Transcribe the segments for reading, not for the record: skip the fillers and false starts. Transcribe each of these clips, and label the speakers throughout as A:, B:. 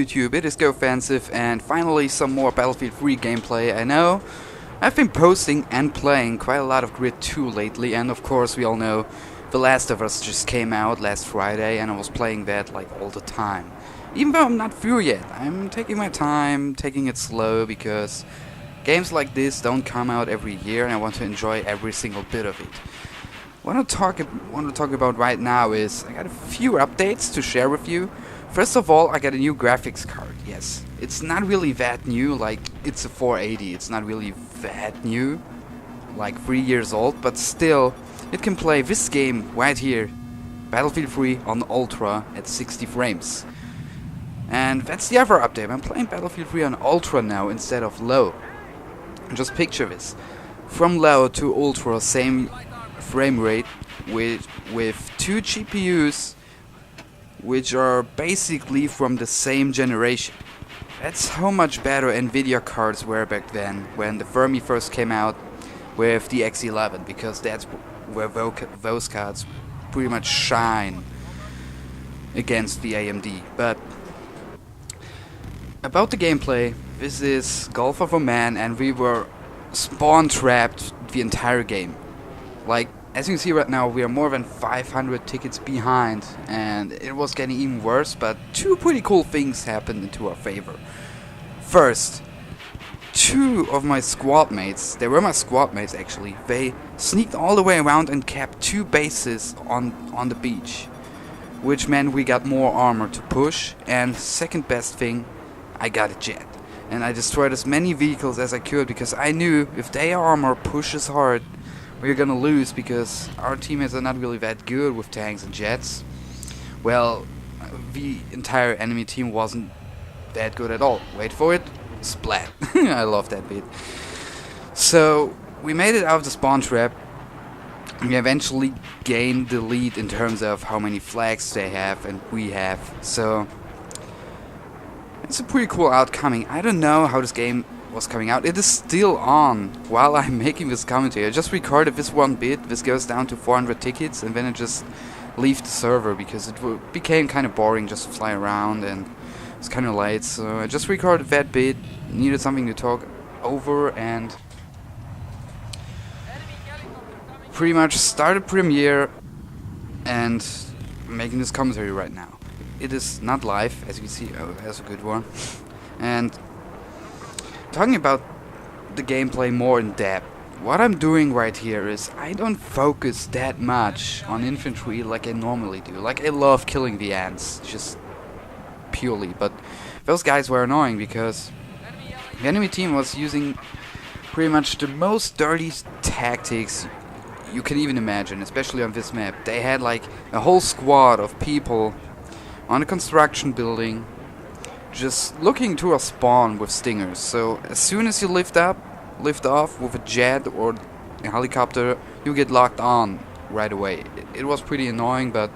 A: YouTube, it is Go Offensive, and finally some more Battlefield 3 gameplay. I know I've been posting and playing quite a lot of Grid 2 lately, and of course we all know The Last of Us just came out last Friday, and I was playing that like all the time. Even though I'm not through yet, I'm taking my time, taking it slow, because games like this don't come out every year, and I want to enjoy every single bit of it. What I want to talk about right now is I got a few updates to share with you. First of all, I got a new graphics card. Yes, it's not really that new, like it's a 480. It's not really that new, like 3 years old, but still, it can play this game right here, Battlefield 3 on Ultra at 60 frames. And that's the other update. I'm playing Battlefield 3 on Ultra now instead of low. Just picture this: from low to Ultra, same frame rate with two GPUs which are basically from the same generation. That's how much better Nvidia cards were back then when the Fermi first came out with the X11, because that's where those cards pretty much shine against the AMD. But about the gameplay, this is Gulf of Oman, and we were spawn trapped the entire game. Like, as you can see right now, we are more than 500 tickets behind, and it was getting even worse, but two pretty cool things happened into our favor. First, two of my squad mates, they were my squad mates actually, they sneaked all the way around and kept two bases on the beach, which meant we got more armor to push, and second best thing, I got a jet. And I destroyed as many vehicles as I could, because I knew if their armor pushes hard, we're gonna lose, because our teammates are not really that good with tanks and jets. Well, the entire enemy team wasn't that good at all. Wait for it. Splat. I love that bit. So, we made it out of the spawn trap. We eventually gained the lead in terms of how many flags they have and we have. So, it's a pretty cool outcome. I don't know how this game was coming out. It is still on while I'm making this commentary. I just recorded this one bit. This goes down to 400 tickets, and then I just leave the server because it became kind of boring just to fly around, and it's kind of late. So I just recorded that bit. Needed something to talk over, and pretty much started Premiere and making this commentary right now. It is not live, as you can see. Oh, that's a good one. And talking about the gameplay more in depth, what I'm doing right here is I don't focus that much on infantry like I normally do. Like, I love killing the ants, just purely, but those guys were annoying because the enemy team was using pretty much the most dirty tactics you can even imagine, especially on this map. They had like a whole squad of people on a construction building just looking to a spawn with stingers. So as soon as you lift off with a jet or a helicopter, you get locked on right away. It was pretty annoying, but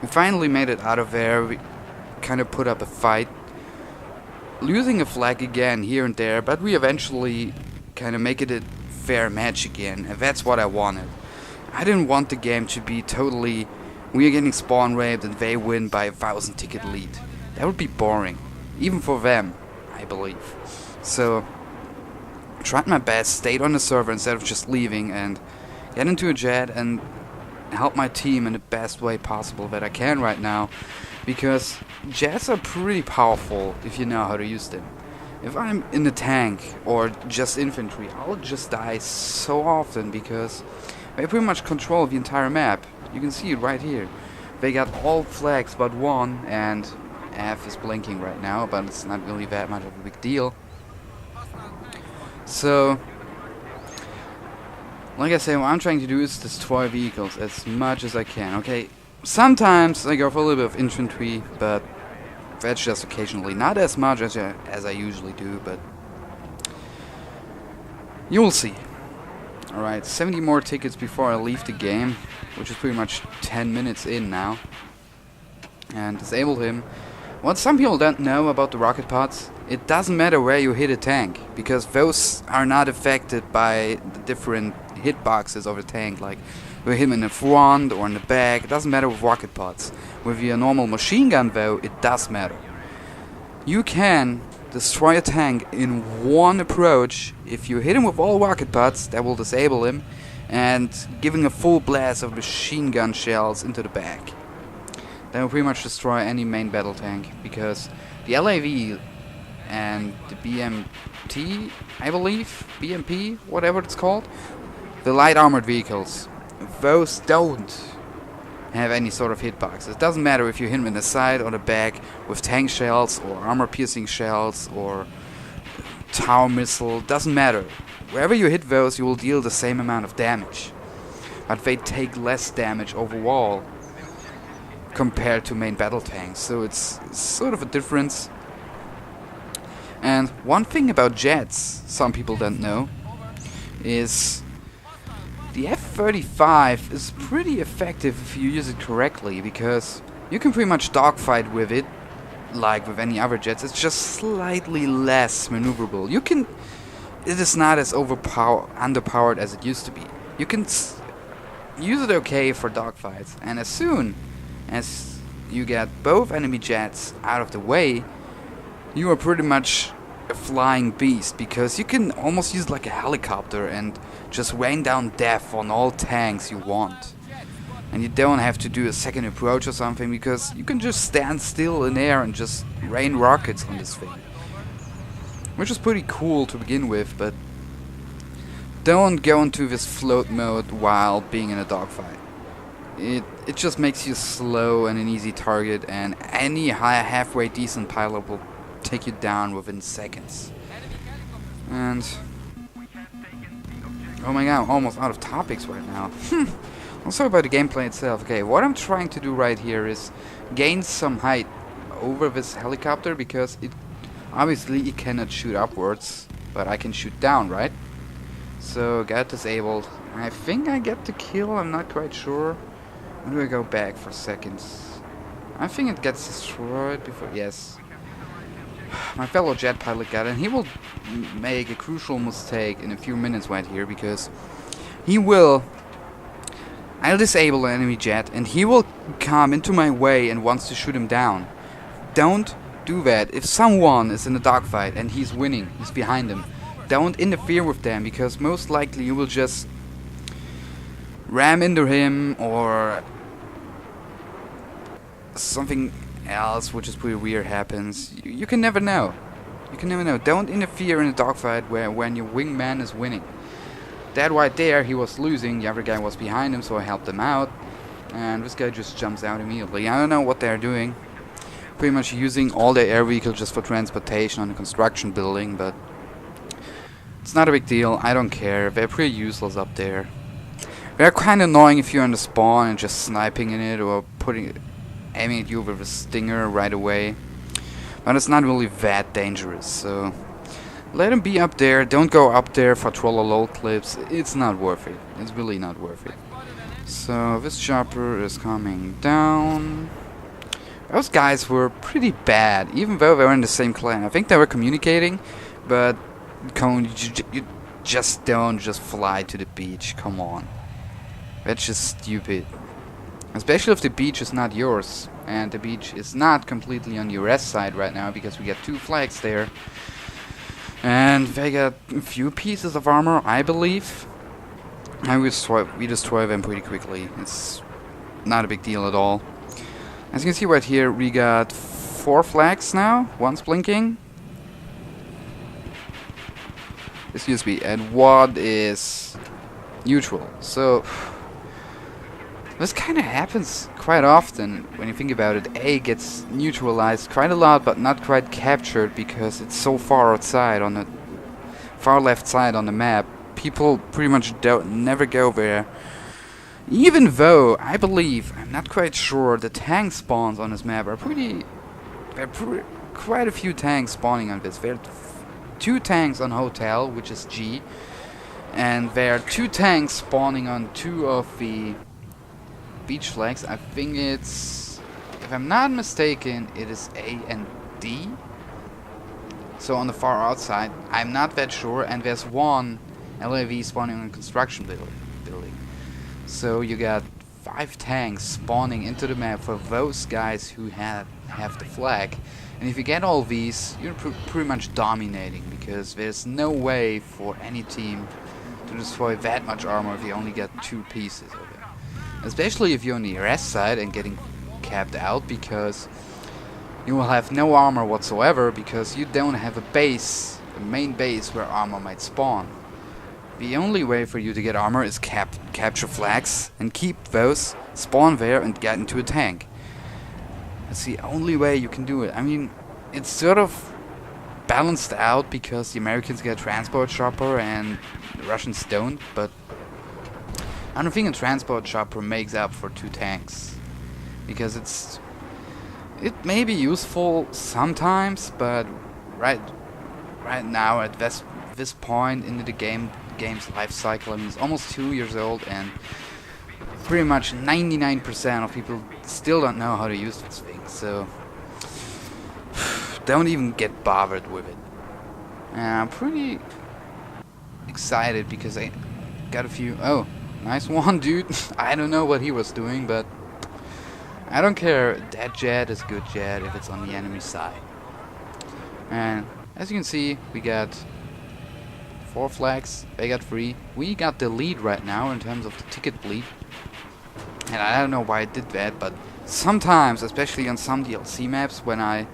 A: we finally made it out of there. We kind of put up a fight, losing a flag again here and there, but we eventually kind of make it a fair match again, and that's what I wanted. I didn't want the game to be totally, we are getting spawn raped and they win by a 1,000 ticket lead. That would be boring, even for them, I believe. So, tried my best, stayed on the server instead of just leaving, and get into a jet and help my team in the best way possible that I can right now, because jets are pretty powerful if you know how to use them. If I'm in the tank or just infantry, I'll just die so often because they pretty much control the entire map. You can see it right here. They got all flags but one, and F is blinking right now, but it's not really that much of a big deal. So, like I say, what I'm trying to do is destroy vehicles as much as I can, okay? Sometimes I go for a little bit of infantry, but that's just occasionally. Not as much as I usually do, but you will see. Alright, 70 more tickets before I leave the game, which is pretty much 10 minutes in now. And disable him. What some people don't know about the rocket pods, it doesn't matter where you hit a tank, because those are not affected by the different hitboxes of a tank. Like, we hit him in the front or in the back, it doesn't matter with rocket pods. With your normal machine gun though, it does matter. You can destroy a tank in one approach. If you hit him with all rocket pods, that will disable him, and giving a full blast of machine gun shells into the back. That will pretty much destroy any main battle tank, because the LAV and the BMT, I believe, BMP, whatever it's called, the light armored vehicles, those don't have any sort of hitbox. It doesn't matter if you hit him in the side or the back with tank shells or armor piercing shells or tower missile, doesn't matter. Wherever you hit those, you will deal the same amount of damage, but they take less damage overall compared to main battle tanks, so it's sort of a difference. And one thing about jets some people don't know is the F-35 is pretty effective if you use it correctly, because you can pretty much dogfight with it like with any other jets. It's just slightly less maneuverable. It is not as underpowered as it used to be. You can use it okay for dogfights, and as soon as you get both enemy jets out of the way, you are pretty much a flying beast, because you can almost use it like a helicopter and just rain down death on all tanks you want. And you don't have to do a second approach or something, because you can just stand still in air and just rain rockets on this thing. Which is pretty cool to begin with, but don't go into this float mode while being in a dogfight. It just makes you slow and an easy target, and any halfway decent pilot will take you down within seconds. And oh my god, I'm almost out of topics right now. Also about the gameplay itself. Okay, what I'm trying to do right here is gain some height over this helicopter, because obviously it cannot shoot upwards, but I can shoot down, right? So got disabled. I think I get the kill, I'm not quite sure. When do I go back for seconds? I think it gets destroyed before. Yes. My fellow jet pilot got it, and he will make a crucial mistake in a few minutes right here, because I'll disable an enemy jet and he will come into my way and wants to shoot him down. Don't do that. If someone is in a dogfight and he's winning, he's behind him, don't interfere with them, because most likely you will just ram into him or something else, which is pretty weird, happens. You can never know. You can never know. Don't interfere in a dogfight when your wingman is winning. That right there, he was losing, the other guy was behind him, so I helped him out. And this guy just jumps out immediately. I don't know what they're doing. Pretty much using all their air vehicles just for transportation on a construction building, but it's not a big deal. I don't care. They're pretty useless up there. They're kind of annoying if you're on the spawn and just sniping in it or aiming at you with a stinger right away. But it's not really that dangerous, so let them be up there. Don't go up there for troll clips. It's not worth it. It's really not worth it. So this chopper is coming down. Those guys were pretty bad, even though they were in the same clan. I think they were communicating, but you just don't just fly to the beach. Come on. That's just stupid. Especially if the beach is not yours. And the beach is not completely on your US side right now, because we got 2 flags there. And they got a few pieces of armor, I believe. And we destroy them pretty quickly. It's not a big deal at all. As you can see right here, we got 4 flags now. One's blinking. Excuse me. And one is neutral. So this kind of happens quite often when you think about it. A gets neutralized quite a lot, but not quite captured, because it's so far outside on the far left side on the map. People pretty much never go there. Even though, I believe, I'm not quite sure, the tank spawns on this map are quite a few tanks spawning on this. There are 2 tanks on Hotel, which is G, and there are 2 tanks spawning on 2 of the beach flags. I think it's, if I'm not mistaken, it is A and D. So on the far outside, I'm not that sure, and there's 1 LAV spawning on a construction building. So you got 5 tanks spawning into the map for those guys who had have the flag. And if you get all these, you're pretty much dominating, because there's no way for any team to destroy that much armor if you only get 2 pieces of it. Especially if you're on the RS side and getting capped out, because you will have no armor whatsoever, because you don't have a base, a main base where armor might spawn. The only way for you to get armor is capture flags and keep those, spawn there and get into a tank. That's the only way you can do it. I mean, it's sort of balanced out because the Americans get a transport chopper and the Russians don't, but I don't think a transport chopper makes up for 2 tanks, because it may be useful sometimes, but right now at this point into the game's life cycle, I mean, it's almost 2 years old, and pretty much 99% of people still don't know how to use this thing, so don't even get bothered with it. And I'm pretty excited because I got a few... Oh, nice one, dude. I don't know what he was doing, but I don't care. That jet is good jet if it's on the enemy side. And as you can see, we got 4 flags, they got 3. We got the lead right now in terms of the ticket bleed. And I don't know why I did that, but sometimes, especially on some DLC maps, when I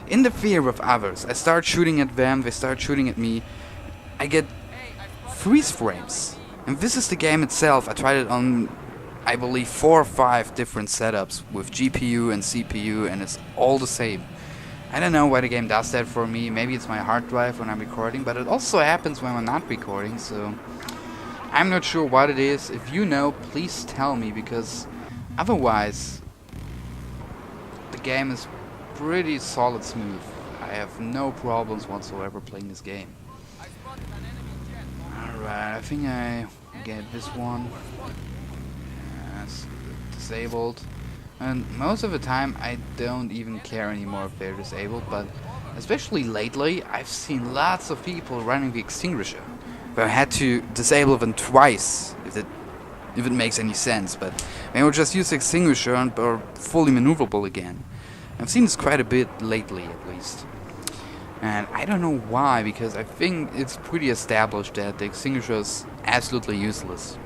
A: interfere with others, I start shooting at them, they start shooting at me, I get freeze frames. And this is the game itself. I tried it on, I believe, 4 or 5 different setups with GPU and CPU, and it's all the same. I don't know why the game does that for me. Maybe it's my hard drive when I'm recording, but it also happens when I'm not recording, so I'm not sure what it is. If you know, please tell me, because otherwise the game is pretty solid smooth. I have no problems whatsoever playing this game. Alright, I think I get this one. Yes, disabled. And most of the time I don't even care anymore if they're disabled, but especially lately I've seen lots of people running the extinguisher. But I had to disable them twice, if it makes any sense, but they will just use the extinguisher and are fully maneuverable again. I've seen this quite a bit lately, at least. And I don't know why, because I think it's pretty established that the extinguisher is absolutely useless.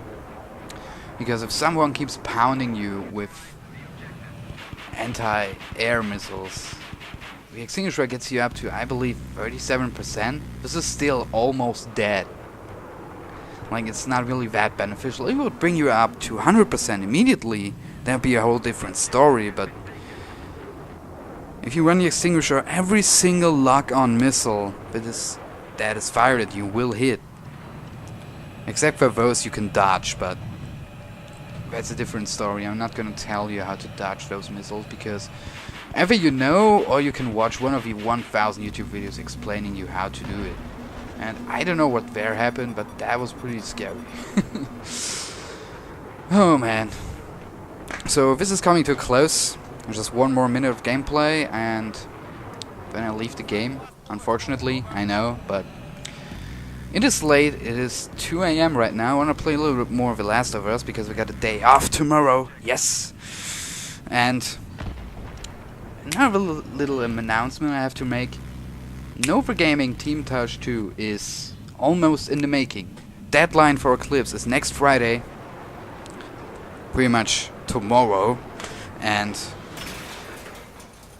A: Because if someone keeps pounding you with anti-air missiles, the extinguisher gets you up to, I believe, 37%. This is still almost dead. Like, it's not really that beneficial. It would bring you up to 100% immediately. That would be a whole different story, but if you run the extinguisher, every single lock-on missile that is fired at you will hit. Except for those you can dodge, but that's a different story. I'm not gonna tell you how to dodge those missiles, because either you know, or you can watch one of the 1000 YouTube videos explaining you how to do it. And I don't know what there happened, but that was pretty scary. Oh man. So this is coming to a close. Just 1 more minute of gameplay and then I leave the game. Unfortunately, I know, but it is late. It is 2 AM right now. I want to play a little bit more of The Last of Us because we got a day off tomorrow. Yes! And another little announcement I have to make. Nova Gaming Team Touch 2 is almost in the making. Deadline for Eclipse is next Friday. Pretty much tomorrow. And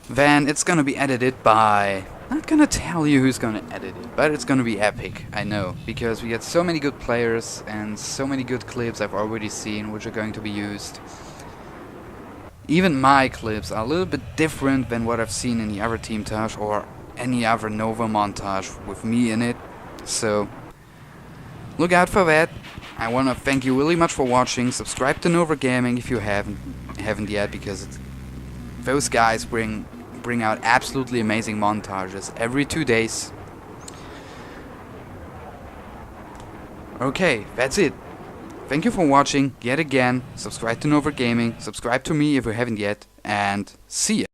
A: then it's gonna be edited by... Not gonna tell you who's gonna edit it, but it's gonna be epic, I know. Because we get so many good players and so many good clips I've already seen which are going to be used. Even my clips are a little bit different than what I've seen in the other Team Touch or any other Nova montage with me in it. So look out for that. I wanna thank you really much for watching. Subscribe to Nova Gaming if you haven't yet, because those guys bring out absolutely amazing montages every 2 days. Okay, that's it. Thank you for watching yet again. Subscribe to Nova Gaming, subscribe to me if you haven't yet, and see ya.